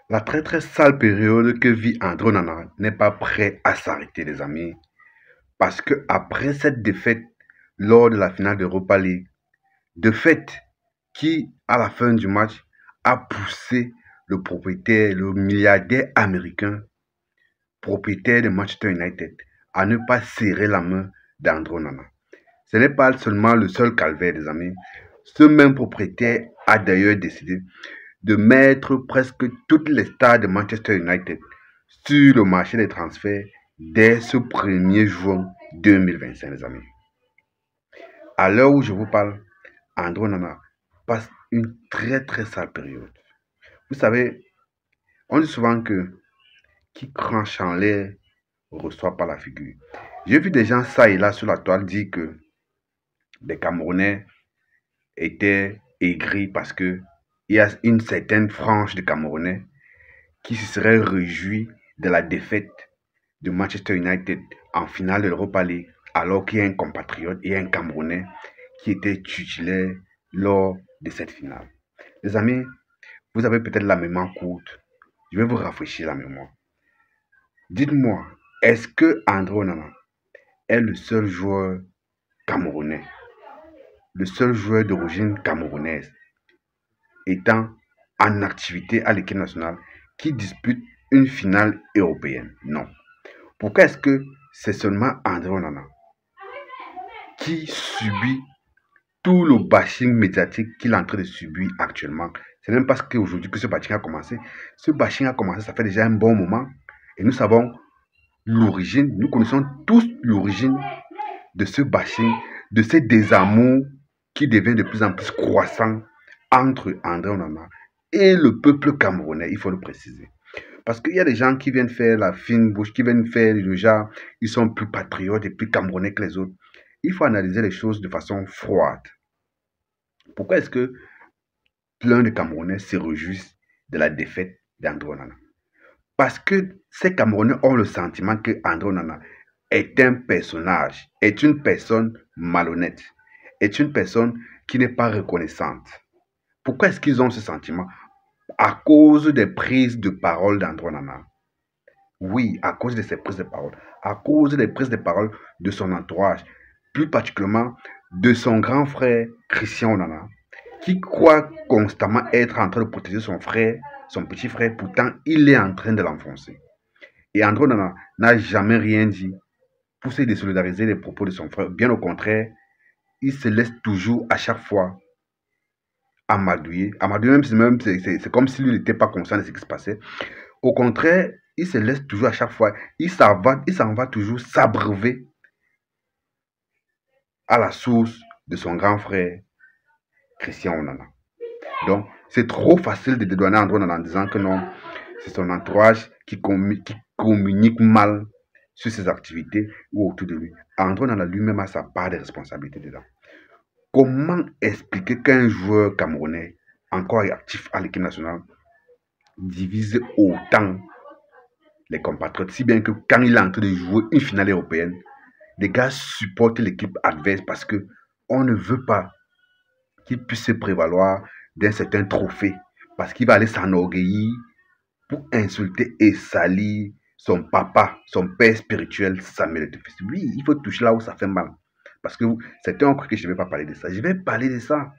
La très très sale période que vit André Onana n'est pas prêt à s'arrêter, les amis. Parce que après cette défaite lors de la finale d'Europa League, défaite qui, à la fin du match, a poussé le propriétaire, le milliardaire américain, propriétaire de Manchester United, à ne pas serrer la main d'André Onana. Ce n'est pas seulement le seul calvaire, les amis. Ce même propriétaire a d'ailleurs décidé de mettre presque toutes les stars de Manchester United sur le marché des transferts dès ce 1er juin 2025, les amis. À l'heure où je vous parle, André Onana passe une très très sale période. Vous savez, on dit souvent que qui cranche en l'air reçoit pas la figure. J'ai vu des gens ça et là sur la toile dire que des Camerounais étaient aigris parce que il y a une certaine frange de Camerounais qui se serait réjoui de la défaite de Manchester United en finale de l'Europa League, alors qu'il y a un compatriote et un Camerounais qui était titulaire lors de cette finale. Les amis, vous avez peut-être la mémoire courte. Je vais vous rafraîchir la mémoire. Dites-moi, est-ce que André Onana est le seul joueur camerounais, le seul joueur d'origine camerounaise étant en activité à l'équipe nationale qui dispute une finale européenne? Non. Pourquoi est-ce que c'est seulement André Onana qui subit tout le bashing médiatique qu'il est en train de subir actuellement? C'est même parce qu'aujourd'hui que ce bashing a commencé. Ce bashing a commencé, ça fait déjà un bon moment. Et nous savons l'origine, nous connaissons tous l'origine de ce bashing, de ce désamour qui devient de plus en plus croissant entre André Onana et le peuple camerounais, il faut le préciser. Parce qu'il y a des gens qui viennent faire la fine bouche, qui viennent faire le genre, ils sont plus patriotes et plus camerounais que les autres. Il faut analyser les choses de façon froide. Pourquoi est-ce que plein de Camerounais se réjouissent de la défaite d'André Onana? Parce que ces Camerounais ont le sentiment que André Onana est un personnage, est une personne malhonnête, est une personne qui n'est pas reconnaissante. Pourquoi est-ce qu'ils ont ce sentiment? À cause des prises de parole d'André Onana. Oui, à cause de ses prises de parole, à cause des prises de parole de son entourage, plus particulièrement de son grand frère Christian Onana, qui croit constamment être en train de protéger son frère, son petit frère, pourtant il est en train de l'enfoncer. Et André Onana n'a jamais rien dit pour se désolidariser des propos de son frère. Bien au contraire, il se laisse toujours à chaque fois amadouiller. Amadouiller, c'est comme si lui n'était pas conscient de ce qui se passait. Au contraire, il se laisse toujours à chaque fois, il s'en va toujours s'abreuver à la source de son grand frère, Christian Onana. Donc, c'est trop facile de dédouaner André Onana en disant que non, c'est son entourage qui communique mal sur ses activités ou autour de lui. André Onana lui-même a sa part de responsabilité dedans. Comment expliquer qu'un joueur camerounais encore actif à l'équipe nationale divise autant les compatriotes, si bien que quand il est en train de jouer une finale européenne, les gars supportent l'équipe adverse parce que on ne veut pas qu'il puisse se prévaloir d'un certain trophée, parce qu'il va aller s'enorgueillir pour insulter et salir son papa, son père spirituel, Samuel Eto'o. Oui, il faut toucher là où ça fait mal. Parce que certains ont cru que je ne vais pas parler de ça. Je vais parler de ça.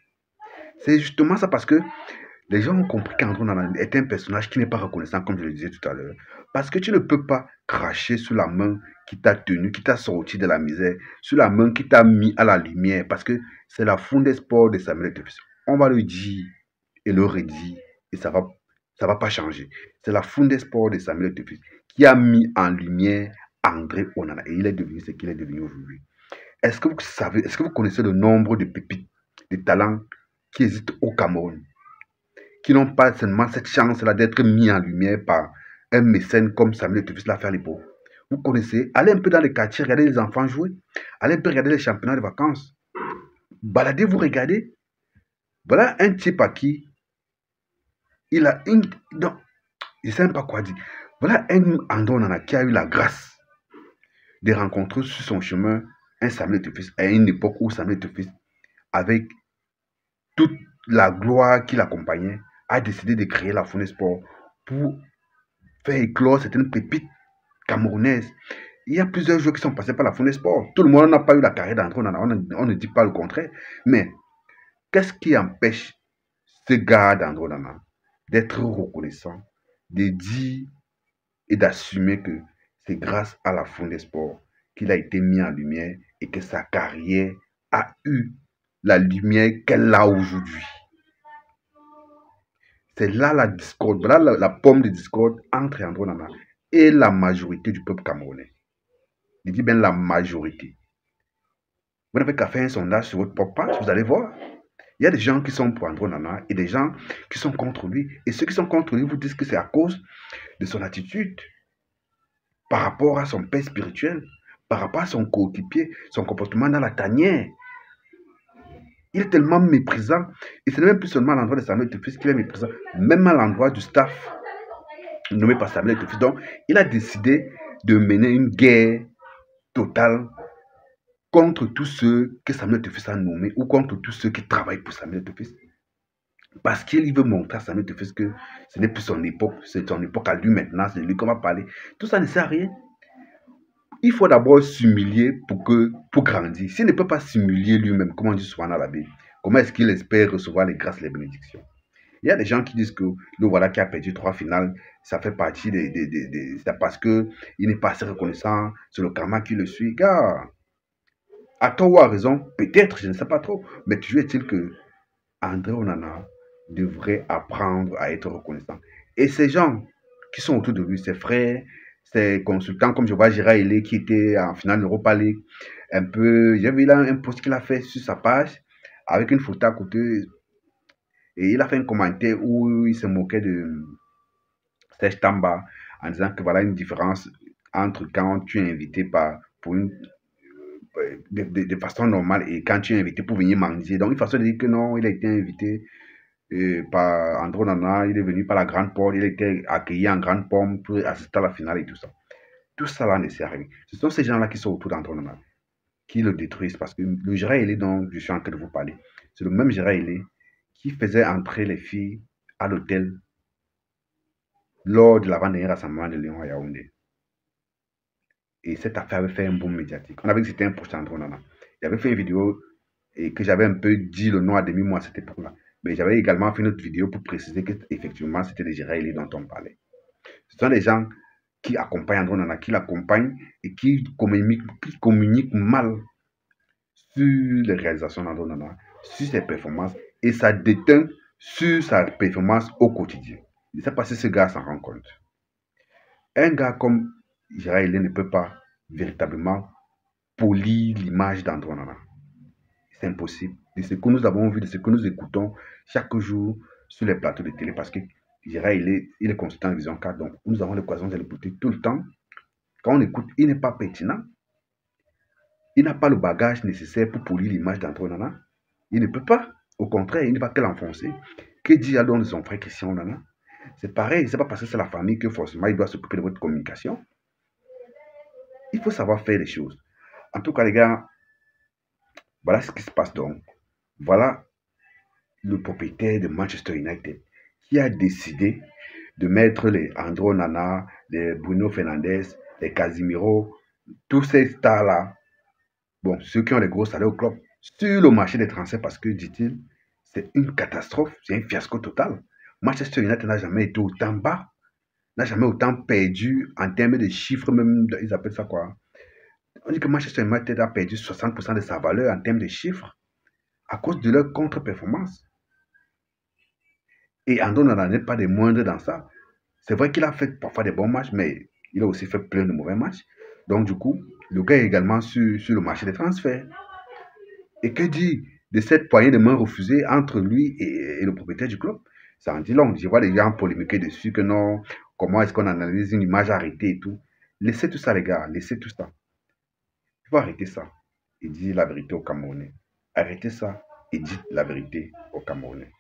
C'est justement ça parce que les gens ont compris qu'André Onana est un personnage qui n'est pas reconnaissant, comme je le disais tout à l'heure. Parce que tu ne peux pas cracher sur la main qui t'a tenu, qui t'a sorti de la misère, sur la main qui t'a mis à la lumière. Parce que c'est la Fondé Sport de Samuel Eto'o. On va le dire et le redire et ça va pas changer. C'est la Fondé Sport de Samuel Eto'o qui a mis en lumière André Onana. Et il est devenu ce qu'il est devenu aujourd'hui. Est-ce que vous savez, est-ce que vous connaissez le nombre de pépites, de talents qui existent au Cameroun, qui n'ont pas seulement cette chance-là d'être mis en lumière par un mécène comme Samuel Eto'o l'a fait à l'époque? Vous connaissez, allez un peu dans les quartiers, regardez les enfants jouer, allez un peu regarder les championnats de vacances, baladez-vous, regardez. Voilà un type à qui il a une... Non, je ne sais même pas quoi dire. Voilà un André Onana qui a eu la grâce de rencontrer sur son chemin un Samuel Eto'o à une époque où Samuel Eto'o, avec toute la gloire qui l'accompagnait, a décidé de créer la Fondé Sport pour faire éclore certaines pépites camerounaises. Il y a plusieurs joueurs qui sont passés par la Fondé Sport. Tout le monde n'a pas eu la carrière d'André Onana, on ne dit pas le contraire. Mais qu'est-ce qui empêche ce gars d'André Onana d'être reconnaissant, de dire et d'assumer que c'est grâce à la Fondé Sport qu'il a été mis en lumière et que sa carrière a eu la lumière qu'elle a aujourd'hui. C'est là la discorde, voilà la pomme de discorde entre André Onana et la majorité du peuple camerounais. Je dis bien la majorité. Vous n'avez qu'à faire un sondage sur votre propre page, vous allez voir. Il y a des gens qui sont pour André Onana et des gens qui sont contre lui. Et ceux qui sont contre lui vous disent que c'est à cause de son attitude par rapport à son père spirituel, par rapport à son coéquipier, son comportement dans la tanière. Il est tellement méprisant. Et ce n'est même plus seulement à l'endroit de Samuel Eto'o qu'il est méprisant, même à l'endroit du staff nommé par Samuel Eto'o. Donc, il a décidé de mener une guerre totale contre tous ceux que Samuel Eto'o a nommés ou contre tous ceux qui travaillent pour Samuel Eto'o. Parce qu'il veut montrer à Samuel Eto'o que ce n'est plus son époque, c'est son époque à lui maintenant, c'est lui qu'on va parler. Tout ça ne sert à rien. Il faut d'abord s'humilier pour grandir. S'il ne peut pas s'humilier lui-même, comme on dit souvent dans la Bible, comment est-ce qu'il espère recevoir les grâces, les bénédictions? Il y a des gens qui disent que le voilà qui a perdu 3 finales, ça fait partie c'est parce qu'il n'est pas assez reconnaissant, c'est le karma qui le suit. Gars, à tort ou à raison, peut-être, je ne sais pas trop, mais toujours est-il que André Onana devrait apprendre à être reconnaissant. Et ces gens qui sont autour de lui, ses frères, ses consultants, comme je vois Gérard Hélé qui était en finale d'Europa League, un peu, j'ai vu là un post qu'il a fait sur sa page avec une photo à côté et il a fait un commentaire où il se moquait de Serge Tamba en disant que voilà une différence entre quand tu es invité pour une de façon normale et quand tu es invité pour venir manger. Donc, une façon de dire que non, il a été invité par André Onana, il est venu par la grande porte, il a été accueilli en grande pomme pour assister à la finale et tout ça. Tout ça là ne sert à rien. Ce sont ces gens-là qui sont autour d'André Onana qui le détruisent parce que le Gérard Hélé dont je suis en train de vous parler, c'est le même Gérard Hélé qui faisait entrer les filles à l'hôtel lors de l'avant-dernier rassemblement de Lyon à Yaoundé. Et cette affaire avait fait un boom médiatique. On avait dit que c'était un proche d'André Onana. J'avais fait une vidéo et que j'avais un peu dit le nom à demi-mois à cette époque-là. Mais j'avais également fait une autre vidéo pour préciser qu'effectivement, c'était les Gérard Hélé dont on parlait. Ce sont des gens qui accompagnent André Onana, qui l'accompagnent et qui communiquent mal sur les réalisations d'André Onana, sur ses performances, et ça déteint sur sa performance au quotidien. Je ne sais pas si ce gars s'en rend compte. Un gars comme Gérard Hélé ne peut pas véritablement polir l'image d'André Onana. C'est impossible. De ce que nous avons vu, de ce que nous écoutons chaque jour sur les plateaux de télé, parce que Gérard il est consultant de Vision 4, donc nous avons l'occasion de l'écouter tout le temps. Quand on écoute, il n'est pas pertinent. Il n'a pas le bagage nécessaire pour polir l'image d'André Onana. Il ne peut pas. Au contraire, il ne va que l'enfoncer. Que dit alors de son frère Christian Onana? C'est pareil, c'est pas parce que c'est la famille que forcément il doit s'occuper de votre communication. Il faut savoir faire les choses. En tout cas, les gars, voilà ce qui se passe donc. Voilà le propriétaire de Manchester United qui a décidé de mettre les André Onana, les Bruno Fernandes, les Casemiro, tous ces stars-là, bon, ceux qui ont les gros salaires au club, sur le marché des transferts parce que, dit-il, c'est une catastrophe, c'est un fiasco total. Manchester United n'a jamais été autant bas, n'a jamais autant perdu en termes de chiffres, même, ils appellent ça quoi? On dit que Manchester United a perdu 60% de sa valeur en termes de chiffres à cause de leur contre-performance. Et André Onana n'est pas des moindres dans ça. C'est vrai qu'il a fait parfois des bons matchs, mais il a aussi fait plein de mauvais matchs. Donc, du coup, le gars est également sur le marché des transferts. Et que dire de cette poignée de main refusée entre lui et le propriétaire du club? Ça en dit long. Je vois les gens polémiquer dessus que non, comment est-ce qu'on analyse une image arrêtée et tout. Laissez tout ça, les gars, laissez tout ça. Il faut arrêter ça et dire la vérité aux Camerounais. Arrêtez ça et dites la vérité aux Camerounais.